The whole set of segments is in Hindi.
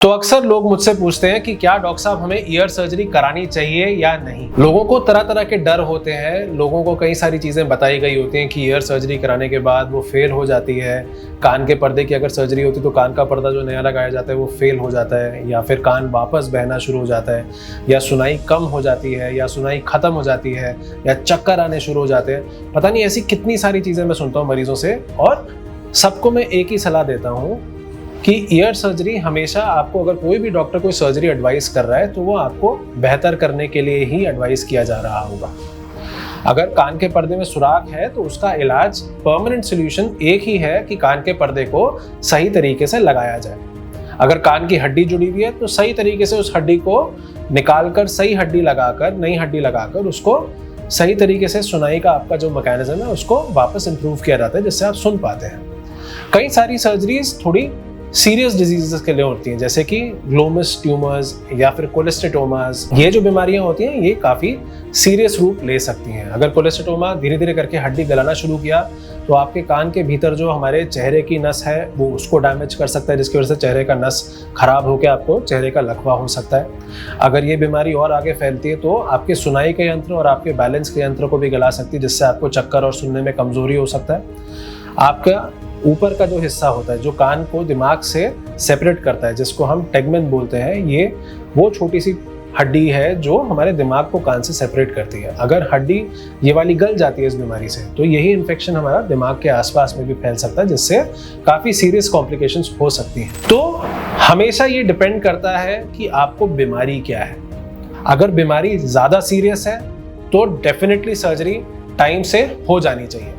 तो अक्सर लोग मुझसे पूछते हैं कि क्या डॉक्टर साहब हमें ईयर सर्जरी करानी चाहिए या नहीं। लोगों को तरह तरह के डर होते हैं, लोगों को कई सारी चीज़ें बताई गई होती हैं कि ईयर सर्जरी कराने के बाद वो फेल हो जाती है। कान के पर्दे की अगर सर्जरी होती तो कान का पर्दा जो नया लगाया जाता है वो फेल हो जाता है, या फिर कान वापस बहना शुरू हो जाता है, या सुनाई कम हो जाती है, या सुनाई खत्म हो जाती है, या चक्कर आने शुरू हो जाते हैं। पता नहीं ऐसी कितनी सारी चीज़ें मैं सुनता हूँ मरीजों से, और सबको मैं एक ही सलाह देता हूँ कि ईयर सर्जरी हमेशा आपको, अगर कोई भी डॉक्टर कोई सर्जरी एडवाइस कर रहा है तो वो आपको बेहतर करने के लिए ही एडवाइस किया जा रहा होगा। अगर कान के पर्दे में सुराख है तो उसका इलाज, परमानेंट सॉल्यूशन एक ही है कि कान के पर्दे को सही तरीके से लगाया जाए। अगर कान की हड्डी जुड़ी हुई है तो सही तरीके से उस हड्डी को निकालकर सही हड्डी लगाकर, नई हड्डी लगाकर उसको सही तरीके से सुनाई का आपका जो मैकेनिज्म है उसको वापस इंप्रूव किया जाता है, जिससे आप सुन पाते हैं। कई सारी सर्जरीज थोड़ी सीरियस डिजीजेस के लिए होती हैं, जैसे कि ग्लोमस ट्यूमर्स या फिर कोलेस्टेटोमास। ये जो बीमारियां होती हैं ये काफ़ी सीरियस रूप ले सकती हैं। अगर कोलेस्टेटोमा धीरे धीरे करके हड्डी गलाना शुरू किया तो आपके कान के भीतर जो हमारे चेहरे की नस है वो उसको डैमेज कर सकता है, जिसकी वजह से चेहरे का नस खराब होकर आपको चेहरे का लकवा हो सकता है। अगर ये बीमारी और आगे फैलती है तो आपके सुनाई के यंत्र और आपके बैलेंस के यंत्र को भी गला सकती है, जिससे आपको चक्कर और सुनने में कमजोरी हो सकता है। आपका ऊपर का जो हिस्सा होता है जो कान को दिमाग से सेपरेट करता है, जिसको हम टेगमेन बोलते हैं, ये वो छोटी सी हड्डी है जो हमारे दिमाग को कान से सेपरेट करती है। अगर हड्डी ये वाली गल जाती है इस बीमारी से तो यही इन्फेक्शन हमारा दिमाग के आसपास में भी फैल सकता है, जिससे काफ़ी सीरियस कॉम्प्लिकेशंस हो सकती हैं। तो हमेशा ये डिपेंड करता है कि आपको बीमारी क्या है। अगर बीमारी ज़्यादा सीरियस है तो डेफिनेटली सर्जरी टाइम से हो जानी चाहिए।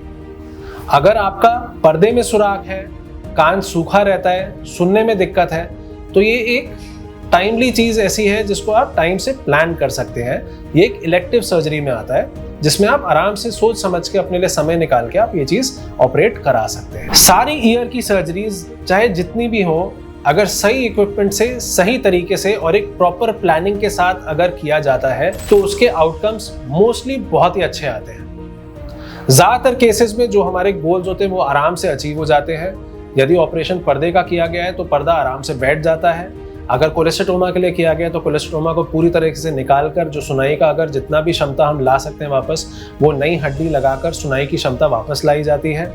अगर आपका पर्दे में सुराख है, कान सूखा रहता है, सुनने में दिक्कत है, तो ये एक टाइमली चीज़ ऐसी है जिसको आप टाइम से प्लान कर सकते हैं। ये एक इलेक्टिव सर्जरी में आता है जिसमें आप आराम से सोच समझ के अपने लिए समय निकाल के आप ये चीज़ ऑपरेट करा सकते हैं। सारी ईयर की सर्जरीज चाहे जितनी भी हो, अगर सही इक्विपमेंट से, सही तरीके से और एक प्रॉपर प्लानिंग के साथ अगर किया जाता है तो उसके आउटकम्स मोस्टली बहुत ही अच्छे आते हैं। ज़्यादातर केसेस में जो हमारे गोल्स होते हैं वो आराम से अचीव हो जाते हैं। यदि ऑपरेशन पर्दे का किया गया है तो पर्दा आराम से बैठ जाता है। अगर कोलेस्टेटोमा के लिए किया गया है तो कोलेस्टेटोमा को पूरी तरीके से निकालकर जो सुनाई का अगर जितना भी क्षमता हम ला सकते हैं वापस, वो नई हड्डी लगाकर सुनाई की क्षमता वापस लाई जाती है।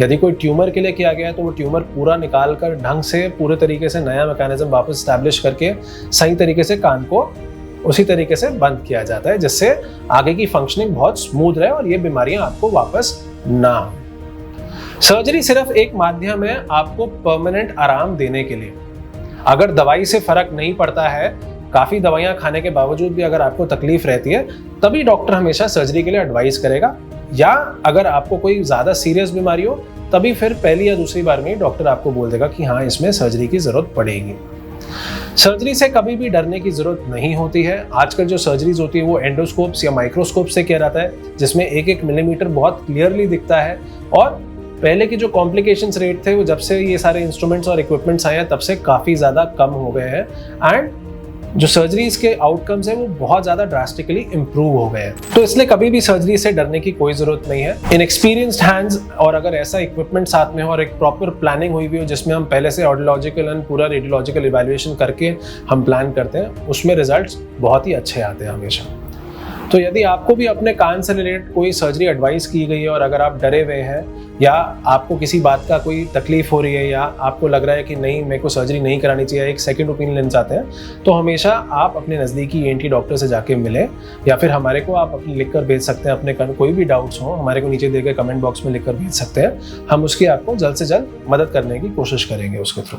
यदि कोई ट्यूमर के लिए किया गया है तो वो ट्यूमर पूरा निकालकर ढंग से पूरे तरीके से नया मैकेनिज्म वापस स्टैब्लिश करके सही तरीके से कान को उसी तरीके से बंद किया जाता है, जिससे आगे की फंक्शनिंग बहुत स्मूथ रहे और ये बीमारियां आपको वापस ना हो। सर्जरी सिर्फ एक माध्यम है आपको परमानेंट आराम देने के लिए। अगर दवाई से फर्क नहीं पड़ता है, काफ़ी दवाइयां खाने के बावजूद भी अगर आपको तकलीफ रहती है, तभी डॉक्टर हमेशा सर्जरी के लिए एडवाइस करेगा। या अगर आपको कोई ज़्यादा सीरियस बीमारी हो तभी फिर पहली या दूसरी बार में डॉक्टर आपको बोल देगा कि हाँ, इसमें सर्जरी की ज़रूरत पड़ेगी। सर्जरी से कभी भी डरने की जरूरत नहीं होती है। आजकल जो सर्जरीज होती है वो एंडोस्कोप्स या माइक्रोस्कोप से किया जाता है, जिसमें एक एक मिलीमीटर बहुत क्लियरली दिखता है। और पहले के जो कॉम्प्लिकेशंस रेट थे वो जब से ये सारे इंस्ट्रूमेंट्स और इक्विपमेंट्स आए हैं तब से काफ़ी ज़्यादा कम हो गए हैं, एंड जो सर्जरीज के आउटकम्स हैं वो बहुत ज़्यादा ड्रास्टिकली इंप्रूव हो गए हैं। तो इसलिए कभी भी सर्जरी से डरने की कोई ज़रूरत नहीं है। इन एक्सपीरियंस्ड हैंड्स, और अगर ऐसा इक्विपमेंट साथ में हो और एक प्रॉपर प्लानिंग हुई भी हो जिसमें हम पहले से ऑडियोलॉजिकल एंड पूरा रेडियोलॉजिकल इवैल्यूएशन करके हम प्लान करते हैं, उसमें रिजल्ट्स बहुत ही अच्छे आते हैं हमेशा। तो यदि आपको भी अपने कान से रिलेटेड कोई सर्जरी एडवाइस की गई है और अगर आप डरे हुए हैं या आपको किसी बात का कोई तकलीफ हो रही है या आपको लग रहा है कि नहीं, मेरे को सर्जरी नहीं करानी चाहिए, एक सेकंड ओपिनियन लेना चाहते हैं, तो हमेशा आप अपने नज़दीकी ENT डॉक्टर से जाके मिलें, या फिर हमारे को आप अपनी लिख कर भेज सकते हैं। अपने कोई भी डाउट्स हो हमारे को नीचे देकर कमेंट बॉक्स में लिख कर भेज सकते हैं। हम उसकी आपको जल्द से जल्द मदद करने की कोशिश करेंगे उसके थ्रू।